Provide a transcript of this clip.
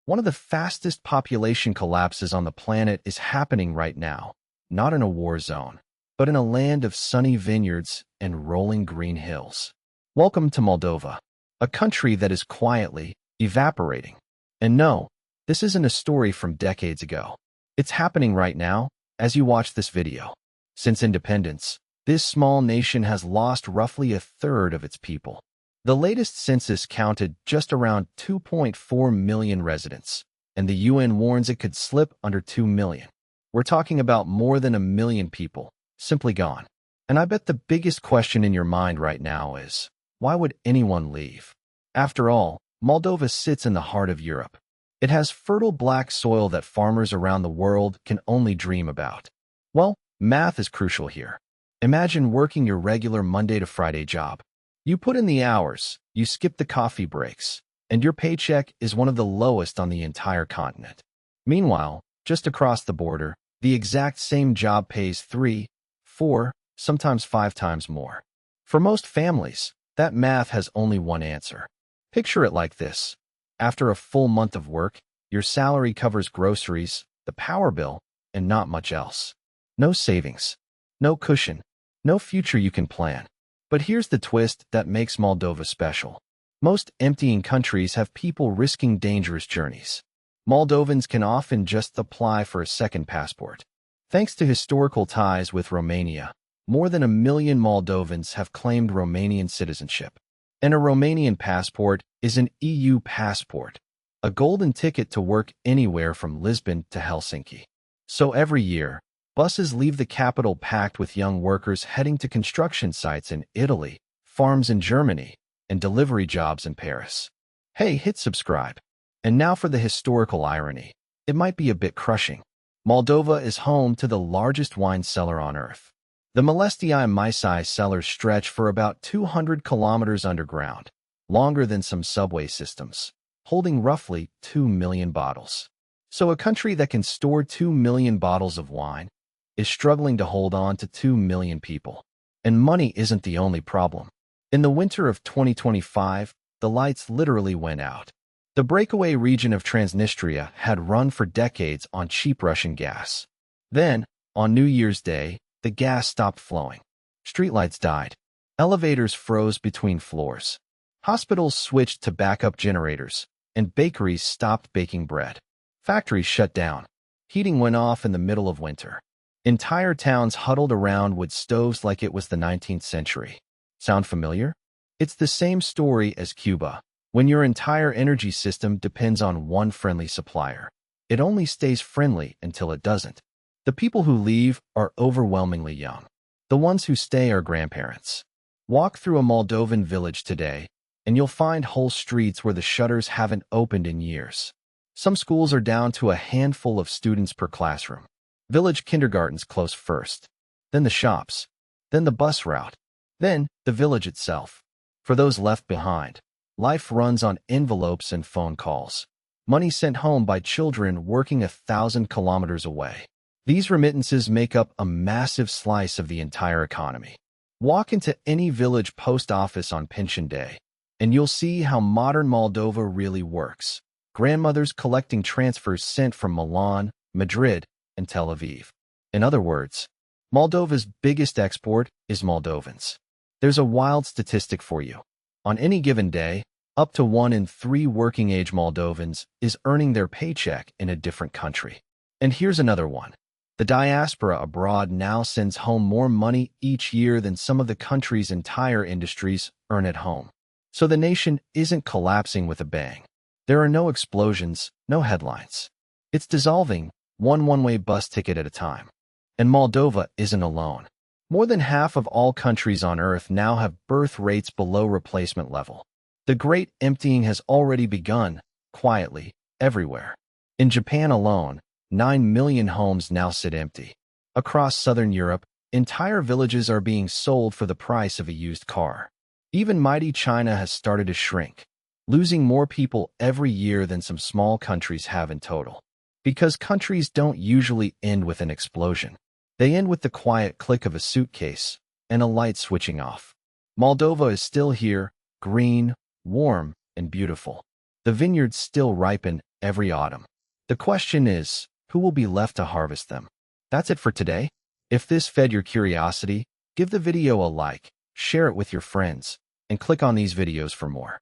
One of the fastest population collapses on the planet is happening right now, not in a war zone, but in a land of sunny vineyards and rolling green hills. Welcome to Moldova, a country that is quietly evaporating. And no, this isn't a story from decades ago. It's happening right now as you watch this video. Since independence, this small nation has lost roughly a third of its people. The latest census counted just around 2.4 million residents, and the UN warns it could slip under 2 million. We're talking about more than 1 million people, simply gone. And I bet the biggest question in your mind right now is, why would anyone leave? After all, Moldova sits in the heart of Europe. It has fertile black soil that farmers around the world can only dream about. Well, math is crucial here. Imagine working your regular Monday to Friday job. You put in the hours, you skip the coffee breaks, and your paycheck is one of the lowest on the entire continent. Meanwhile, just across the border, the exact same job pays 3, 4, sometimes 5 times more. For most families, that math has only one answer. Picture it like this. After a full month of work, your salary covers groceries, the power bill, and not much else. No savings, no cushion, no future you can plan. But here's the twist that makes Moldova special. Most emptying countries have people risking dangerous journeys. Moldovans can often just apply for a second passport. Thanks to historical ties with Romania, more than 1 million Moldovans have claimed Romanian citizenship. And a Romanian passport is an EU passport, a golden ticket to work anywhere from Lisbon to Helsinki. So every year, buses leave the capital packed with young workers heading to construction sites in Italy, farms in Germany, and delivery jobs in Paris. Hey, hit subscribe. And now for the historical irony. It might be a bit crushing. Moldova is home to the largest wine cellar on Earth. The Molestii Misai cellars stretch for about 200 kilometers underground, longer than some subway systems, holding roughly 2 million bottles. So a country that can store 2 million bottles of wine is struggling to hold on to 2 million people. And money isn't the only problem. In the winter of 2025, the lights literally went out. The breakaway region of Transnistria had run for decades on cheap Russian gas. Then, on New Year's Day, the gas stopped flowing. Streetlights died. Elevators froze between floors. Hospitals switched to backup generators, and bakeries stopped baking bread. Factories shut down. Heating went off in the middle of winter. Entire towns huddled around wood stoves like it was the 19th century. Sound familiar? It's the same story as Cuba, when your entire energy system depends on one friendly supplier. It only stays friendly until it doesn't. The people who leave are overwhelmingly young. The ones who stay are grandparents. Walk through a Moldovan village today, and you'll find whole streets where the shutters haven't opened in years. Some schools are down to a handful of students per classroom. Village kindergartens close first, then the shops, then the bus route, then the village itself. For those left behind, life runs on envelopes and phone calls. Money sent home by children working 1,000 kilometers away. These remittances make up a massive slice of the entire economy. Walk into any village post office on pension day, and you'll see how modern Moldova really works. Grandmothers collecting transfers sent from Milan, Madrid, and Tel Aviv. In other words, Moldova's biggest export is Moldovans. There's a wild statistic for you. On any given day, up to 1 in 3 working-age Moldovans is earning their paycheck in a different country. And here's another one. The diaspora abroad now sends home more money each year than some of the country's entire industries earn at home. So the nation isn't collapsing with a bang. There are no explosions, no headlines. It's dissolving, one-way bus ticket at a time. And Moldova isn't alone. More than half of all countries on Earth now have birth rates below replacement level. The great emptying has already begun, quietly, everywhere. In Japan alone, 9 million homes now sit empty. Across southern Europe, entire villages are being sold for the price of a used car. Even mighty China has started to shrink, losing more people every year than some small countries have in total. Because countries don't usually end with an explosion. They end with the quiet click of a suitcase and a light switching off. Moldova is still here, green, warm, and beautiful. The vineyards still ripen every autumn. The question is, who will be left to harvest them? That's it for today. If this fed your curiosity, give the video a like, share it with your friends, and click on these videos for more.